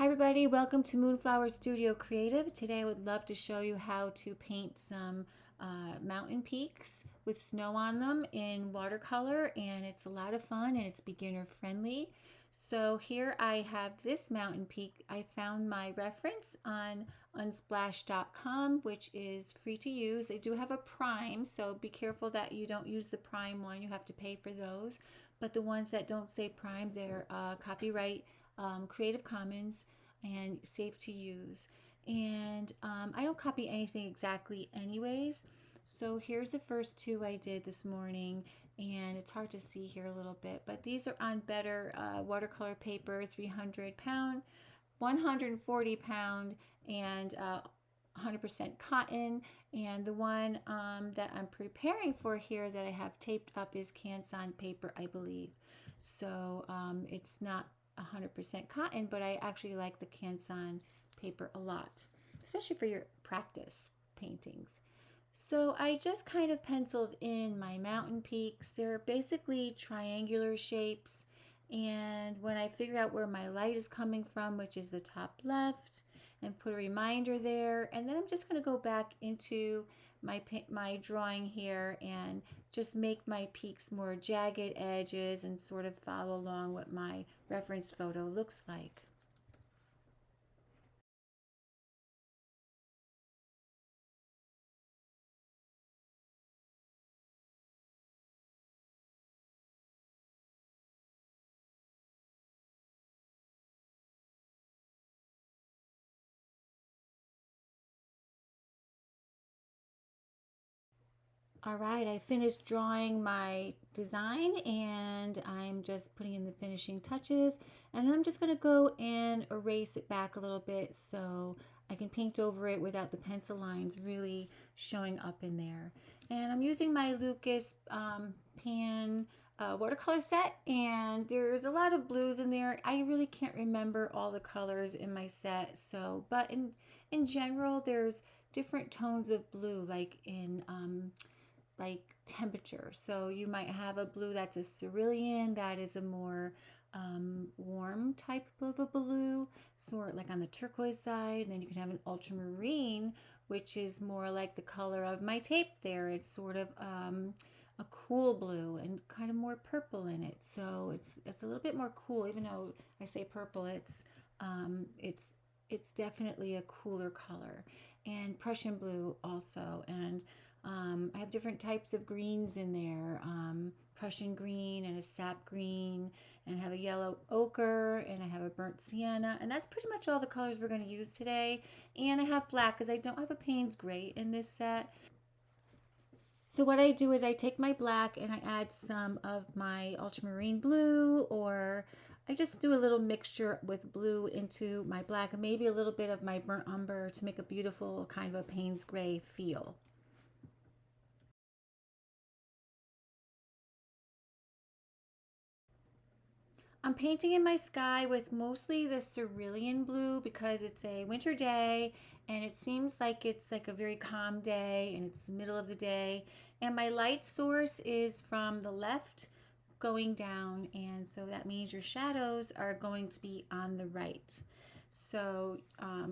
Hi everybody, welcome to Moonflower Studio Creative. Today I would love to show you how to paint some mountain peaks with snow on them in watercolor, and it's a lot of fun and it's beginner friendly. So here I have this mountain peak. I found my reference on unsplash.com, which is free to use. They do have a prime, so be careful that you don't use the prime one. You have to pay for those, but the ones that don't say prime, they're copyright Creative Commons and safe to use. And I don't copy anything exactly anyways. So here's the first two I did this morning, and it's hard to see here a little bit, but these are on better watercolor paper, 300 pound, 140 pound, and 100% cotton. And the one that I'm preparing for here that I have taped up is Canson paper, I believe. So it's not 100% cotton, but I actually like the Canson paper a lot, especially for your practice paintings. So I just kind of penciled in my mountain peaks. They're basically triangular shapes, and when I figure out where my light is coming from, which is the top left, and put a reminder there, and then I'm just going to go back into my drawing here and just make my peaks more jagged edges and sort of follow along what my reference photo looks like. All right, I finished drawing my design and I'm just putting in the finishing touches, and then I'm just going to go and erase it back a little bit so I can paint over it without the pencil lines really showing up in there. And I'm using my Lucas pan watercolor set, and there's a lot of blues in there. I really can't remember all the colors in my set, so but in general there's different tones of blue, like temperature. So you might have a blue that's a cerulean, that is a more warm type of a blue, it's more like on the turquoise side. And then you can have an ultramarine, which is more like the color of my tape there. It's sort of a cool blue and kind of more purple in it. So it's a little bit more cool, even though I say purple, it's definitely a cooler color. And Prussian blue also. And I have different types of greens in there, Prussian green and a sap green, and I have a yellow ochre, and I have a burnt sienna, and that's pretty much all the colors we're going to use today. And I have black because I don't have a Payne's Gray in this set. So what I do is I take my black and I add some of my ultramarine blue, or I just do a little mixture with blue into my black and maybe a little bit of my burnt umber to make a beautiful kind of a Payne's Gray feel. I'm painting in my sky with mostly the cerulean blue because it's a winter day and it seems like it's like a very calm day and it's the middle of the day. And my light source is from the left going down, and so that means your shadows are going to be on the right. So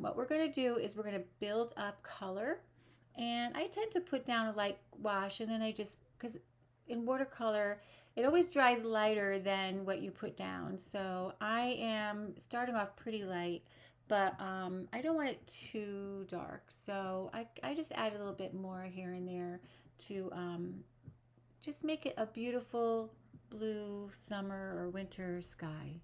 what we're going to do is we're going to build up color, and I tend to put down a light wash, and then I just, because in watercolor it always dries lighter than what you put down. So I am starting off pretty light, but I don't want it too dark. So I just add a little bit more here and there to just make it a beautiful blue summer or winter sky.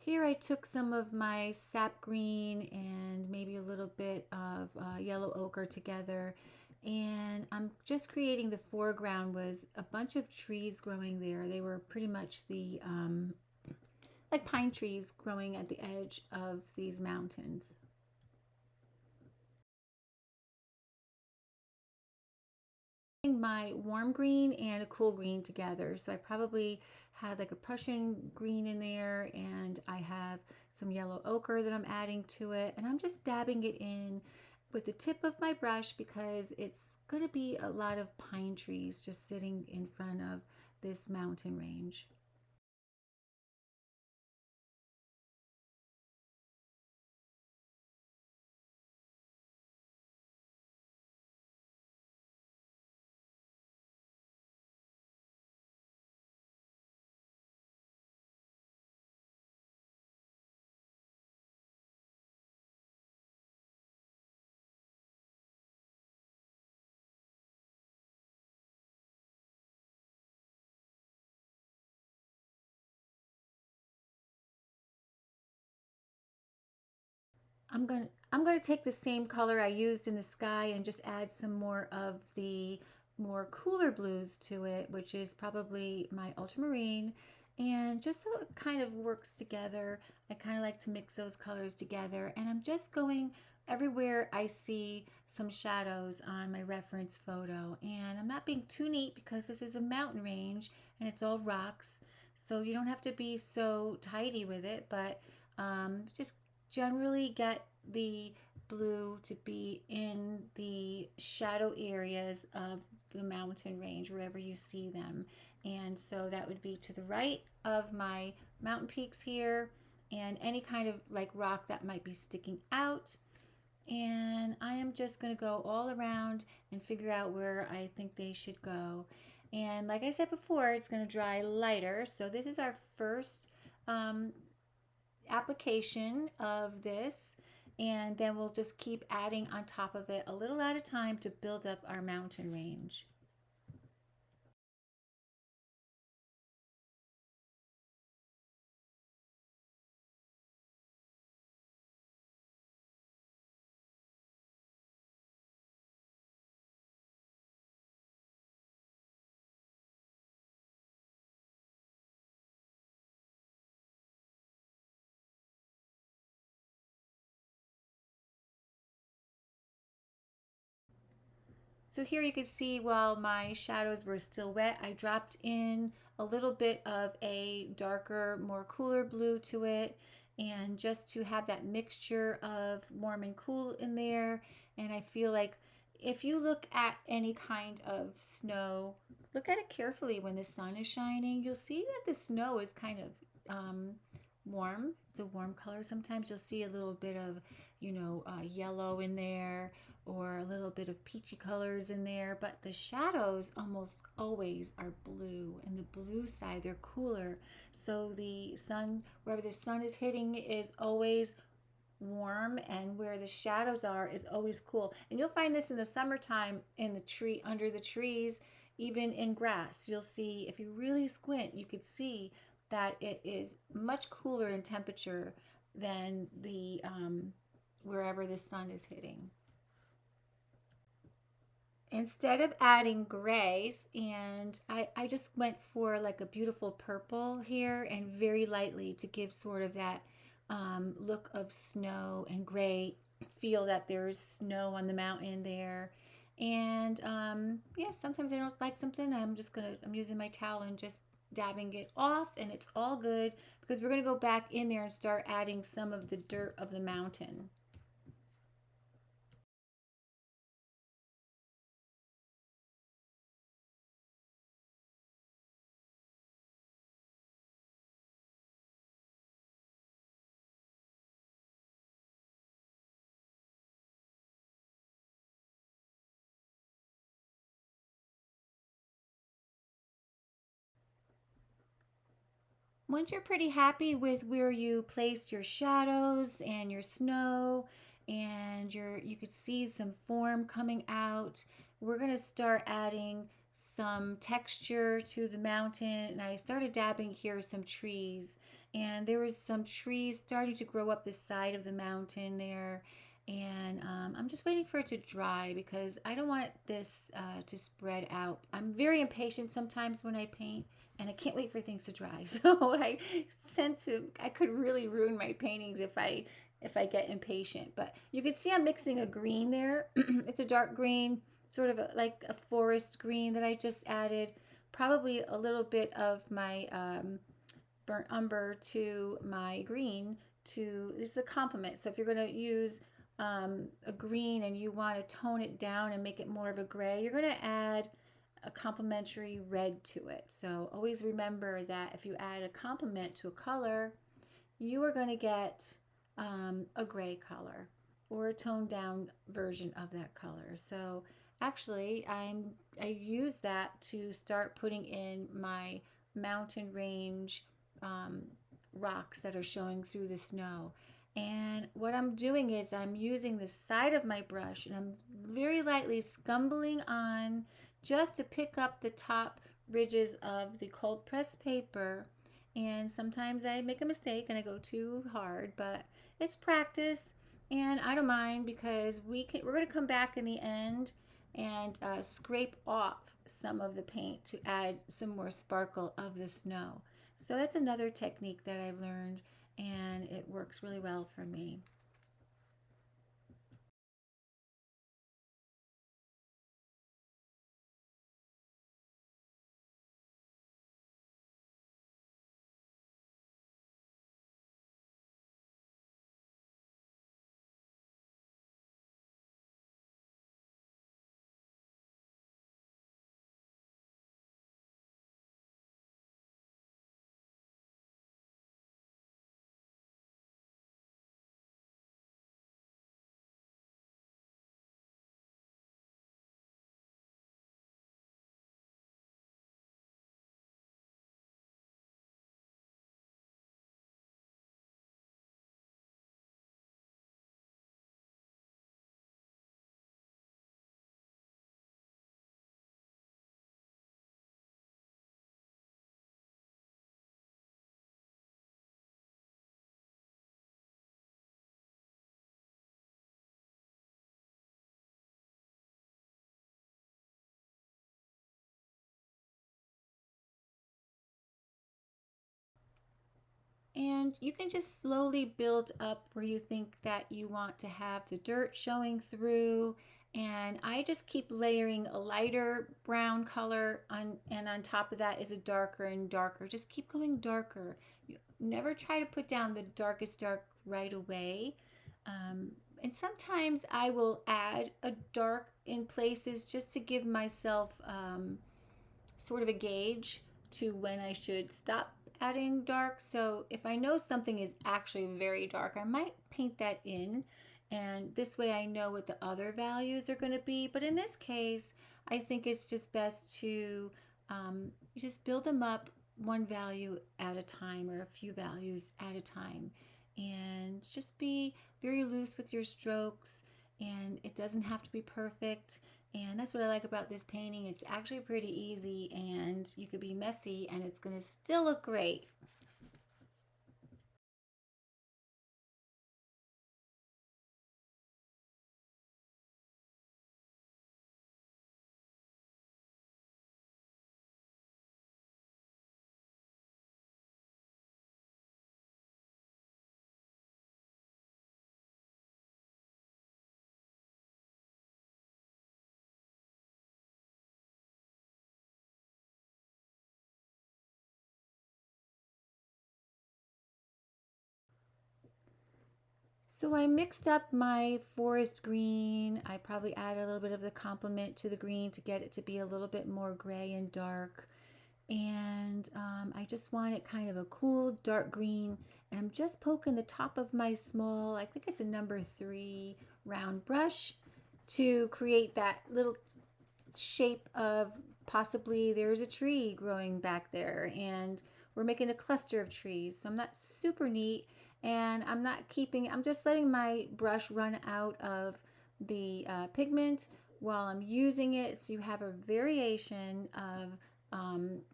Here I took some of my sap green and maybe a little bit of yellow ochre together. And I'm just creating the foreground was a bunch of trees growing there. They were pretty much the like pine trees growing at the edge of these mountains. My warm green and a cool green together. So I probably had like a Prussian green in there, and I have some yellow ochre that I'm adding to it, and I'm just dabbing it in with the tip of my brush because it's going to be a lot of pine trees just sitting in front of this mountain range. I'm going to take the same color I used in the sky and just add some more of the more cooler blues to it, which is probably my ultramarine. And just so it kind of works together, I kind of like to mix those colors together. And I'm just going everywhere I see some shadows on my reference photo. And I'm not being too neat because this is a mountain range and it's all rocks. So you don't have to be so tidy with it, but just generally get the blue to be in the shadow areas of the mountain range wherever you see them. And so that would be to the right of my mountain peaks here and any kind of like rock that might be sticking out. And I am just going to go all around and figure out where I think they should go. And like I said before, it's going to dry lighter. So this is our first application of this, and then we'll just keep adding on top of it a little at a time to build up our mountain range. So here you can see while my shadows were still wet, I dropped in a little bit of a darker, more cooler blue to it, and just to have that mixture of warm and cool in there. And I feel like if you look at any kind of snow, look at it carefully when the sun is shining, you'll see that the snow is kind of warm. It's a warm color. Sometimes you'll see a little bit of, yellow in there, or a little bit of peachy colors in there, but the shadows almost always are blue, and the blue side, they're cooler. So the sun, wherever the sun is hitting, is always warm, and where the shadows are is always cool. And you'll find this in the summertime in the tree, under the trees, even in grass. You'll see, if you really squint, you could see that it is much cooler in temperature than the wherever the sun is hitting. Instead of adding grays, and I just went for like a beautiful purple here, and very lightly to give sort of that look of snow and gray, feel that there's snow on the mountain there. And yeah, sometimes I don't like something, I'm using my towel and just dabbing it off, and it's all good because we're gonna go back in there and start adding some of the dirt of the mountain. Once you're pretty happy with where you placed your shadows and your snow, and you could see some form coming out, we're going to start adding some texture to the mountain. And I started dabbing here some trees, and there was some trees starting to grow up the side of the mountain there. And I'm just waiting for it to dry because I don't want this to spread out. I'm very impatient sometimes when I paint, and I can't wait for things to dry. So I could really ruin my paintings if I get impatient. But you can see I'm mixing a green there. It's a dark green, sort of like a forest green that I just added. Probably a little bit of my burnt umber to my green it's a complement. So if you're going to use a green and you want to tone it down and make it more of a gray, you're going to add a complementary red to it. So always remember that if you add a complement to a color, you are going to get a gray color or a toned down version of that color. So actually I use that to start putting in my mountain range rocks that are showing through the snow. And what I'm doing is I'm using the side of my brush and I'm very lightly scumbling on just to pick up the top ridges of the cold pressed paper. And sometimes I make a mistake and I go too hard, but it's practice and I don't mind because we're going to come back in the end and scrape off some of the paint to add some more sparkle of the snow. So that's another technique that I've learned, and it works really well for me. And you can just slowly build up where you think that you want to have the dirt showing through. And I just keep layering a lighter brown color on, and on top of that is a darker and darker. Just keep going darker. You never try to put down the darkest dark right away. And sometimes I will add a dark in places just to give myself sort of a gauge to when I should stop adding dark. So if I know something is actually very dark, I might paint that in. And this way I know what the other values are going to be. But in this case, I think it's just best to just build them up one value at a time or a few values at a time. And just be very loose with your strokes. And it doesn't have to be perfect. And that's what I like about this painting. It's actually pretty easy and you could be messy and it's going to still look great. So I mixed up my forest green. I probably added a little bit of the complement to the green to get it to be a little bit more gray and dark. And I just want it kind of a cool dark green. And I'm just poking the top of my small, I think it's a number 3 round brush to create that little shape of possibly there's a tree growing back there and we're making a cluster of trees. So I'm not super neat and I'm just letting my brush run out of the pigment while I'm using it. So you have a variation of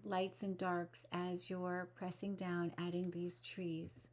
lights and darks as you're pressing down, adding these trees.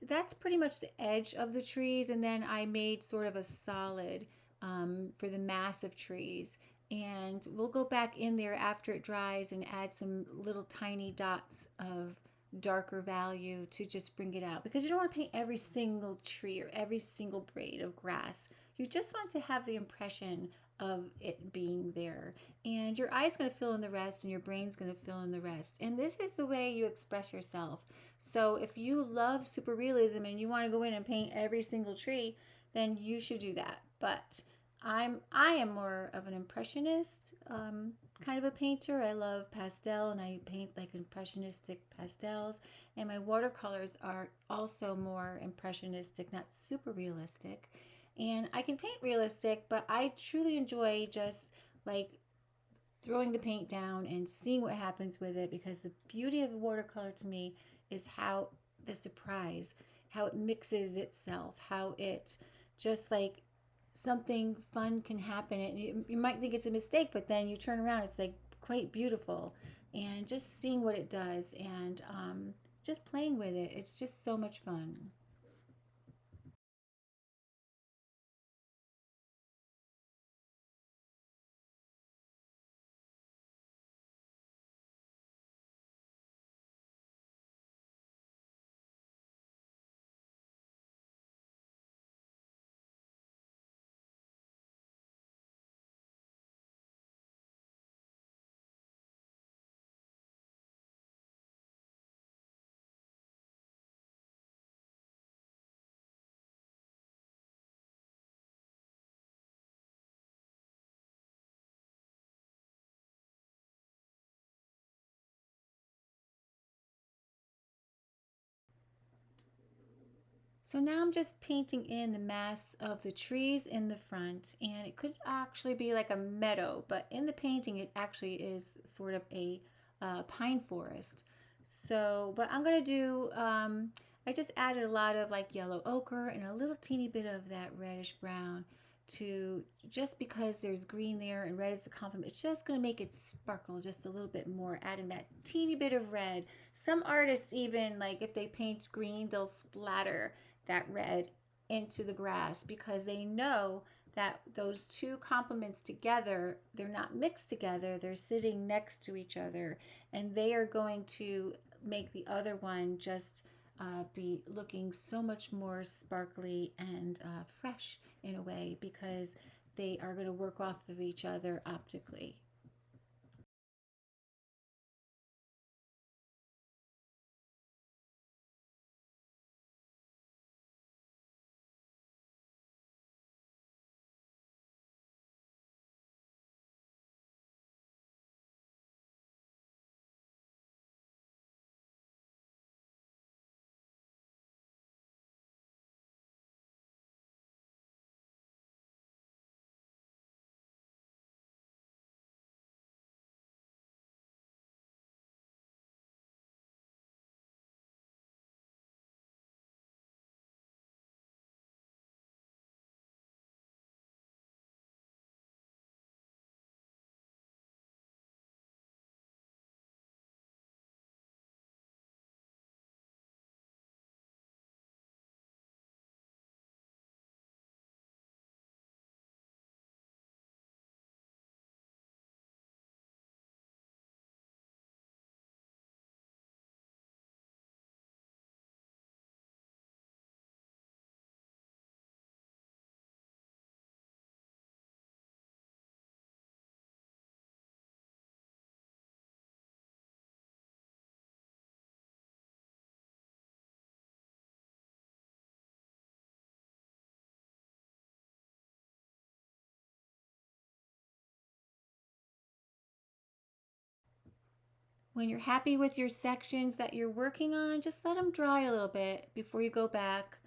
that's pretty much the edge of the trees, and then I made sort of a solid for the massive trees. And we'll go back in there after it dries and add some little tiny dots of darker value to just bring it out, because you don't want to paint every single tree or every single blade of grass. You just want to have the impression of it being there, and your eye's going to fill in the rest and your brain's going to fill in the rest. And this is the way you express yourself. So if you love super realism and you want to go in and paint every single tree, then you should do that. But I am more of an impressionist kind of a painter. I love pastel and I paint like impressionistic pastels, and my watercolors are also more impressionistic, not super realistic. And I can paint realistic, but I truly enjoy just like throwing the paint down and seeing what happens with it, because the beauty of watercolor to me is how the surprise, how it mixes itself, how it just like something fun can happen. And you might think it's a mistake, but then you turn around, it's like quite beautiful. And just seeing what it does and just playing with it, it's just so much fun. So now I'm just painting in the mass of the trees in the front, and it could actually be like a meadow, but in the painting it actually is sort of a pine forest. So, but I'm gonna do, I just added a lot of like yellow ochre and a little teeny bit of that reddish brown to, just because there's green there and red is the complement, it's just gonna make it sparkle just a little bit more, adding that teeny bit of red. Some artists even, like if they paint green, they'll splatter that red into the grass, because they know that those two complements together, they're not mixed together, they're sitting next to each other, and they are going to make the other one just be looking so much more sparkly and fresh in a way, because they are going to work off of each other optically. When you're happy with your sections that you're working on, just let them dry a little bit before you go back,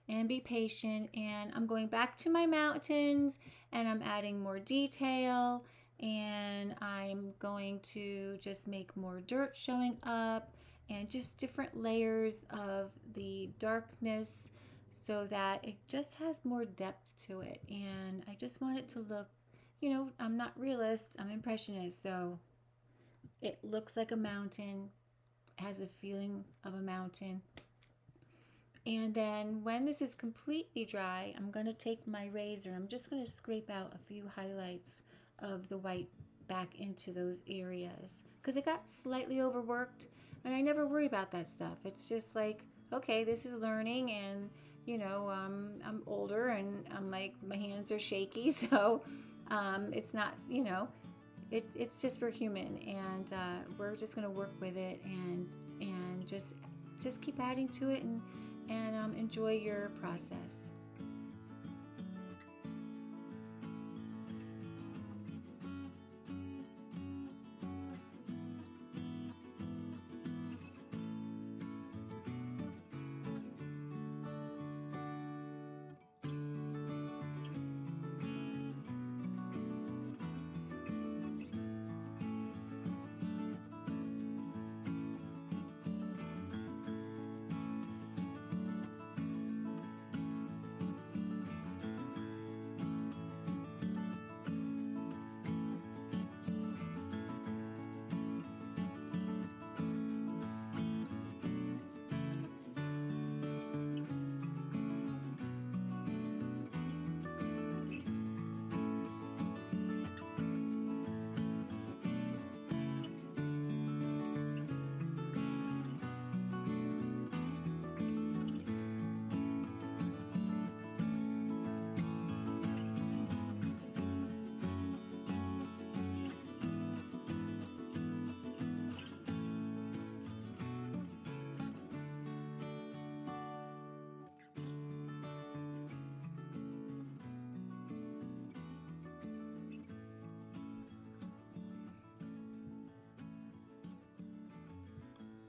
and be patient. And I'm going back to my mountains and I'm adding more detail, and I'm going to just make more dirt showing up and just different layers of the darkness, so that it just has more depth to it. And I just want it to look, I'm not realist, I'm impressionist, so it looks like a mountain, has a feeling of a mountain. And then when this is completely dry, I'm going to take my razor. I'm just going to scrape out a few highlights of the white back into those areas because it got slightly overworked, and I never worry about that stuff. It's just like, okay, this is learning, and I'm older, and I'm like, my hands are shaky, so it's not, it's just, we're human, and we're just going to work with it, and just keep adding to it, and enjoy your process.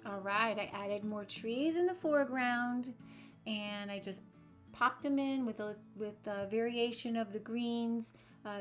All right, I added more trees in the foreground, and I just popped them in with a variation of the greens,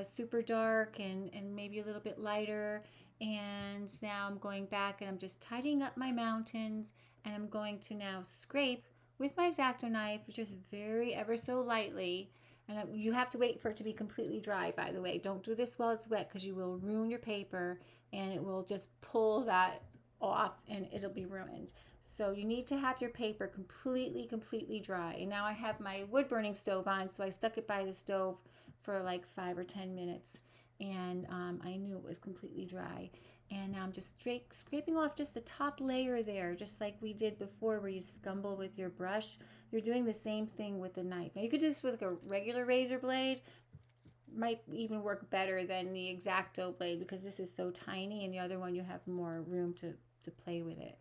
super dark and maybe a little bit lighter. And now I'm going back and I'm just tidying up my mountains, and I'm going to now scrape with my X-Acto knife, just very ever so lightly. And you have to wait for it to be completely dry, by the way. Don't do this while it's wet because you will ruin your paper, and it will just pull that off and it'll be ruined. So you need to have your paper completely dry. And now I have my wood burning stove on, so I stuck it by the stove for like 5 or 10 minutes, and I knew it was completely dry. And now I'm just scraping off just the top layer there, just like we did before where you scumble with your brush. You're doing the same thing with the knife. Now you could just with a regular razor blade, might even work better than the X-Acto blade because this is so tiny, and the other one you have more room to play with it.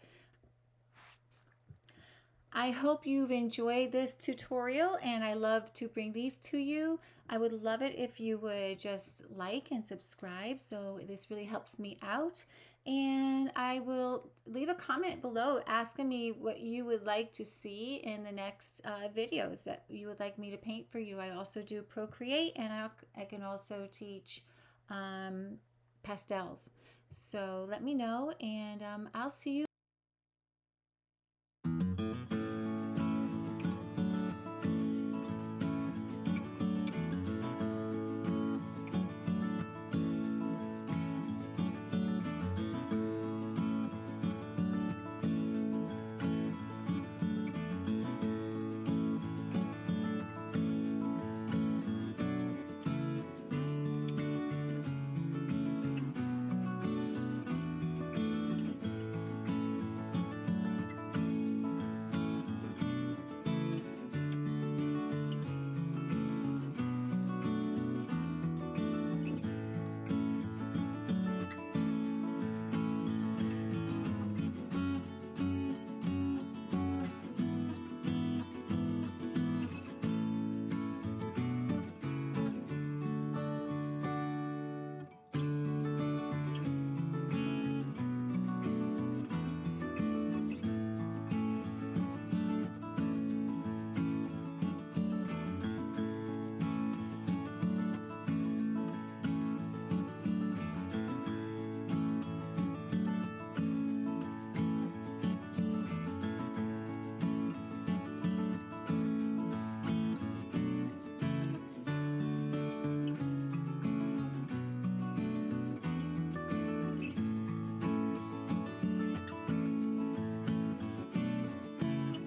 I hope you've enjoyed this tutorial, and I love to bring these to you. I would love it if you would just like and subscribe, so this really helps me out. And I will leave a comment below asking me what you would like to see in the next videos that you would like me to paint for you. I also do Procreate, and I can also teach pastels. So let me know, and I'll see you